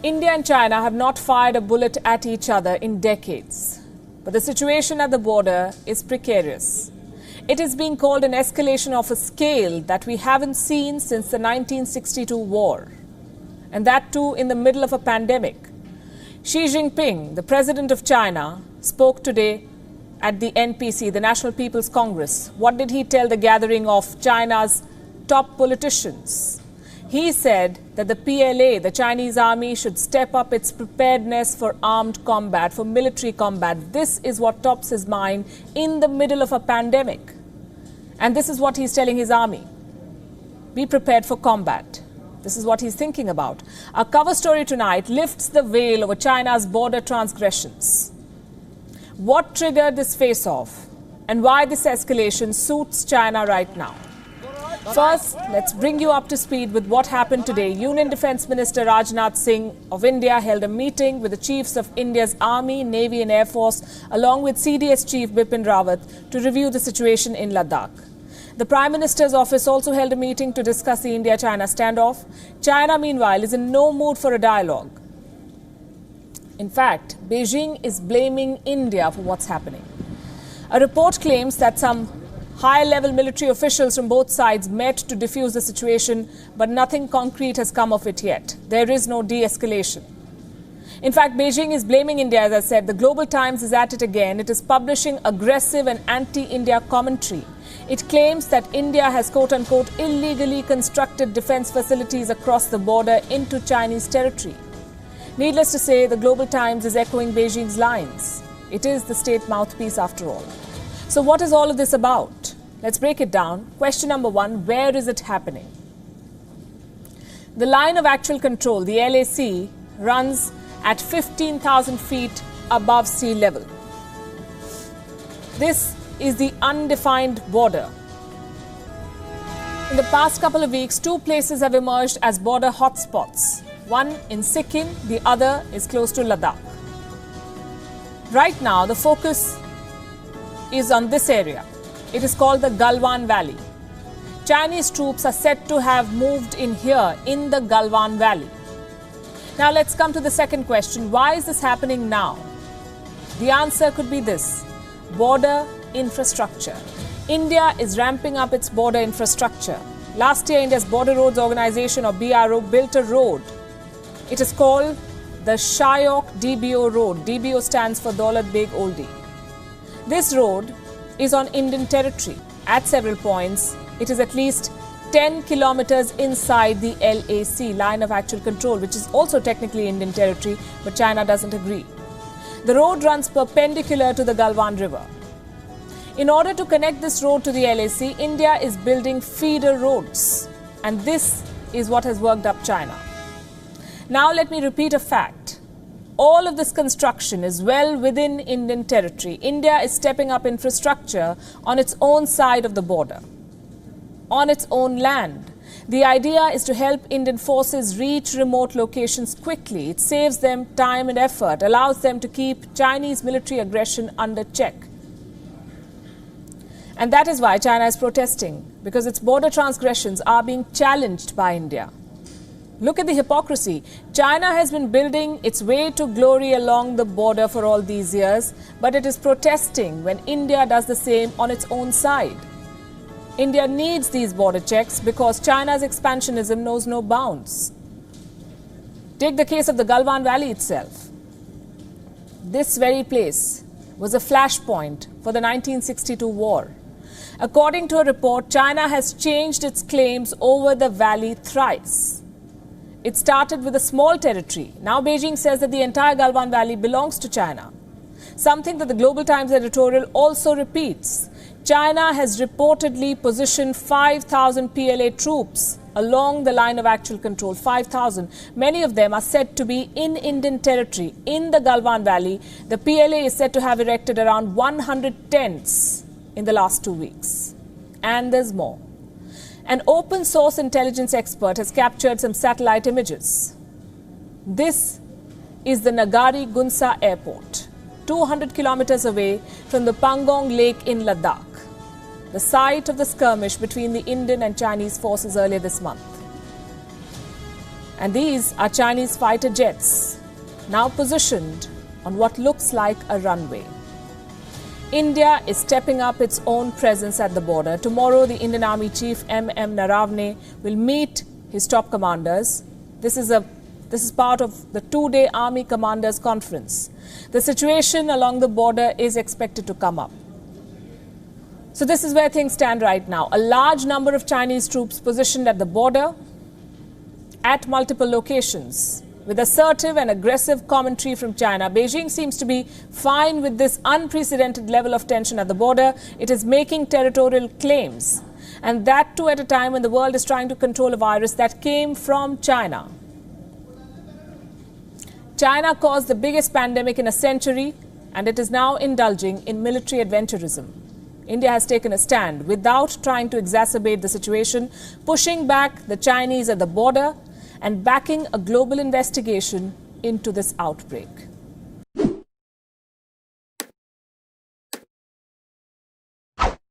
India and China have not fired a bullet at each other in decades. But the situation at the border is precarious. It is being called an escalation of a scale that we haven't seen since the 1962 war. And that too in the middle of a pandemic. Xi Jinping, the president of China, spoke today at the NPC, the National People's Congress. What did he tell the gathering of China's top politicians? He said that the PLA, the Chinese army, should step up its preparedness for armed combat, for military combat. This is what tops his mind in the middle of a pandemic. And this is what he's telling his army. Be prepared for combat. This is what he's thinking about. Our cover story tonight lifts the veil over China's border transgressions. What triggered this face-off and why this escalation suits China right now? First, let's bring you up to speed with what happened today. Union Defence Minister Rajnath Singh of India held a meeting with the chiefs of India's Army, Navy and Air Force, along with CDS Chief Bipin Rawat, to review the situation in Ladakh. The Prime Minister's office also held a meeting to discuss the India-China standoff. China, meanwhile, is in no mood for a dialogue. In fact, Beijing is blaming India for what's happening. A report claims that some high-level military officials from both sides met to defuse the situation, but nothing concrete has come of it yet. There is no de-escalation. In fact, Beijing is blaming India, as I said. The Global Times is at it again. It is publishing aggressive and anti-India commentary. It claims that India has, quote-unquote, illegally constructed defense facilities across the border into Chinese territory. Needless to say, the Global Times is echoing Beijing's lines. It is the state mouthpiece after all. So what is all of this about? Let's break it down. Question number one, where is it happening? The line of actual control, the LAC, runs at 15,000 feet above sea level. This is the undefined border. In the past couple of weeks, two places have emerged as border hotspots. One in Sikkim, the other is close to Ladakh. Right now, the focus is on this area. It is called the Galwan Valley. Chinese troops are said to have moved in here in the Galwan Valley. Now let's come to the second question. Why is this happening now? The answer could be this: border infrastructure. India is ramping up its border infrastructure. Last year, India's Border Roads Organization, or BRO, built a road. It is called the Shyok DBO Road. DBO stands for Daulat Beg Oldie. This road is on Indian territory. At several points, it is at least 10 kilometers inside the LAC, line of actual control, which is also technically Indian territory, but China doesn't agree. The road runs perpendicular to the Galwan River. In order to connect this road to the LAC, India is building feeder roads. And this is what has worked up China. Now let me repeat a fact. All of this construction is well within Indian territory. India is stepping up infrastructure on its own side of the border, on its own land. The idea is to help Indian forces reach remote locations quickly. It saves them time and effort, allows them to keep Chinese military aggression under check. And that is why China is protesting, because its border transgressions are being challenged by India. Look at the hypocrisy. China has been building its way to glory along the border for all these years, but it is protesting when India does the same on its own side. India needs these border checks because China's expansionism knows no bounds. Take the case of the Galwan Valley itself. This very place was a flashpoint for the 1962 war. According to a report, China has changed its claims over the valley thrice. It started with a small territory. Now Beijing says that the entire Galwan Valley belongs to China. Something that the Global Times editorial also repeats. China has reportedly positioned 5,000 PLA troops along the line of actual control. 5,000. Many of them are said to be in Indian territory. In the Galwan Valley, the PLA is said to have erected around 100 tents in the last 2 weeks. And there's more. An open source intelligence expert has captured some satellite images. This is the Nagari Gunsa Airport, 200 kilometers away from the Pangong Lake in Ladakh, the site of the skirmish between the Indian and Chinese forces earlier this month. And these are Chinese fighter jets, now positioned on what looks like a runway. India is stepping up its own presence at the border. Tomorrow, the Indian Army Chief M.M. Naravane will meet his top commanders. This is part of the two-day Army Commanders Conference. The situation along the border is expected to come up. So this is where things stand right now. A large number of Chinese troops positioned at the border at multiple locations. With assertive and aggressive commentary from China, Beijing seems to be fine with this unprecedented level of tension at the border. It is making territorial claims, and that too at a time when the world is trying to control a virus that came from China. China caused the biggest pandemic in a century, and it is now indulging in military adventurism. India has taken a stand without trying to exacerbate the situation, pushing back the Chinese at the border and backing a global investigation into this outbreak.